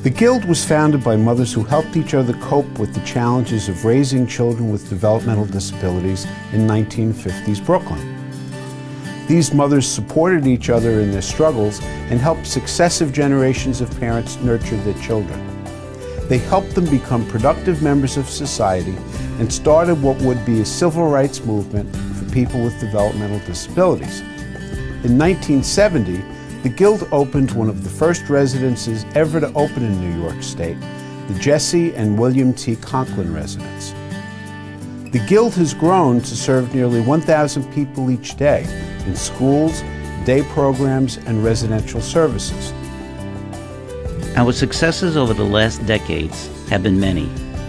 The Guild was founded by mothers who helped each other cope with the challenges of raising children with developmental disabilities in 1950s Brooklyn. These mothers supported each other in their struggles and helped successive generations of parents nurture their children. They helped them become productive members of society and started what would be a civil rights movement for people with developmental disabilities. In 1970, the Guild opened one of the first residences ever to open in New York State, the Jesse and William T. Conklin residence. The Guild has grown to serve nearly 1,000 people each day in schools, day programs, and residential services. Our successes over the last decades have been many,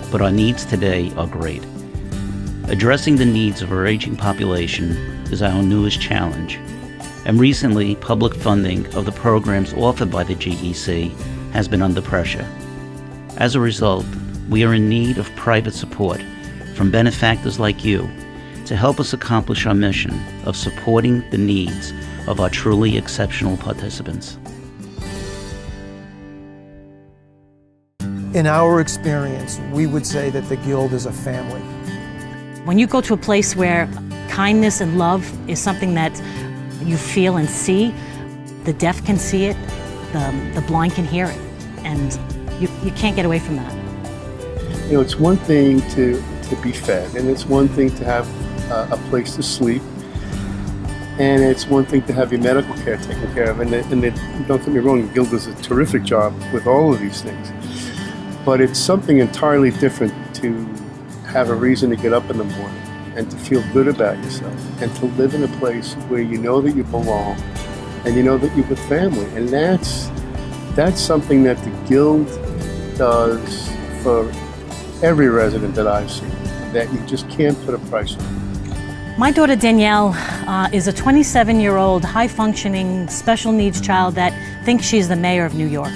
but our needs today are great. Addressing the needs of our aging population is our newest challenge, and recently public funding of the programs offered by the GEC has been under pressure. As a result, we are in need of private support from benefactors like you to help us accomplish our mission of supporting the needs of our truly exceptional participants. In our experience, we would say that the Guild is a family. When you go to a place where kindness and love is something that you feel and see, the deaf can see it, the blind can hear it, and you can't get away from that. You know, it's one thing to be fed, and it's one thing to have a place to sleep, and it's one thing to have your medical care taken care of. And don't get me wrong, the Guild does a terrific job with all of these things. But it's something entirely different to have a reason to get up in the morning and to feel good about yourself and to live in a place where you know that you belong and you know that you're with family. And that's something that the Guild does for every resident that I've seen, that you just can't put a price on. My daughter Danielle is a 27-year-old high-functioning special needs child that thinks she's the mayor of New York.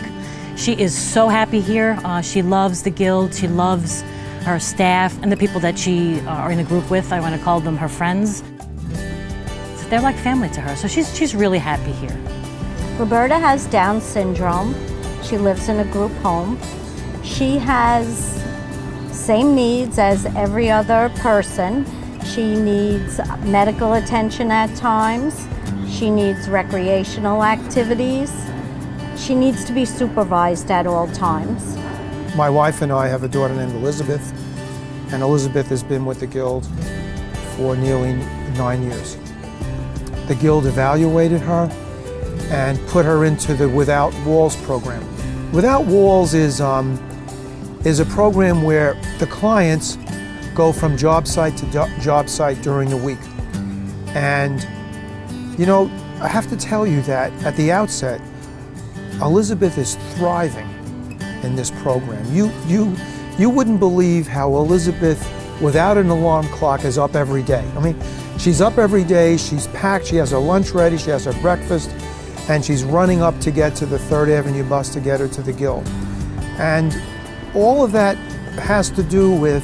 She is so happy here. She loves the Guild. She loves her staff and the people that she are in a group with. I want to call them her friends. They're like family to her, so she's really happy here. Roberta has Down syndrome. She lives in a group home. She has same needs as every other person. She needs medical attention at times. She needs recreational activities. She needs to be supervised at all times. My wife and I have a daughter named Elizabeth, and Elizabeth has been with the Guild for nearly 9 years. The Guild evaluated her and put her into the Without Walls program. Without Walls is a program where the clients go from job site to job site during the week. And, you know, I have to tell you that at the outset, Elizabeth is thriving in this program. You wouldn't believe how Elizabeth, without an alarm clock, is up every day. I mean, she's up every day, she's packed, she has her lunch ready, she has her breakfast, and she's running up to get to the 3rd Avenue bus to get her to the Guild. And all of that has to do with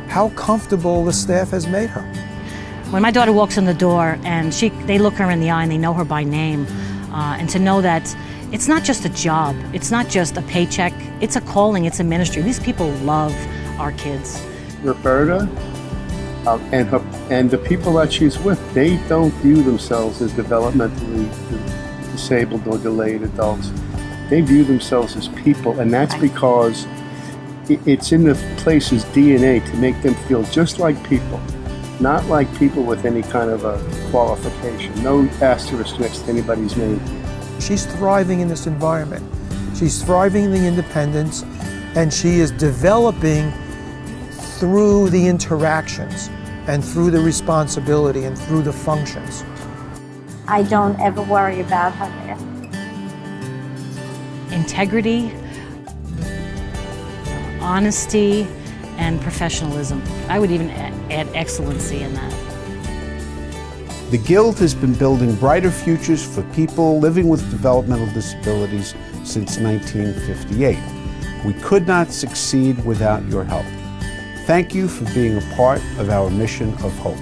how comfortable the staff has made her. When my daughter walks in the door and they look her in the eye and they know her by name, and to know that it's not just a job, it's not just a paycheck, it's a calling, it's a ministry. These people love our kids. Roberta and the people that she's with, they don't view themselves as developmentally disabled or delayed adults. They view themselves as people, and that's because it's in the place's DNA to make them feel just like people, not like people with any kind of a qualification. No asterisk next to anybody's name. She's thriving in this environment. She's thriving in the independence, and she is developing through the interactions and through the responsibility and through the functions. I don't ever worry about her there. Integrity, honesty, and professionalism. I would even add excellency in that. The Guild has been building brighter futures for people living with developmental disabilities since 1958. We could not succeed without your help. Thank you for being a part of our mission of hope.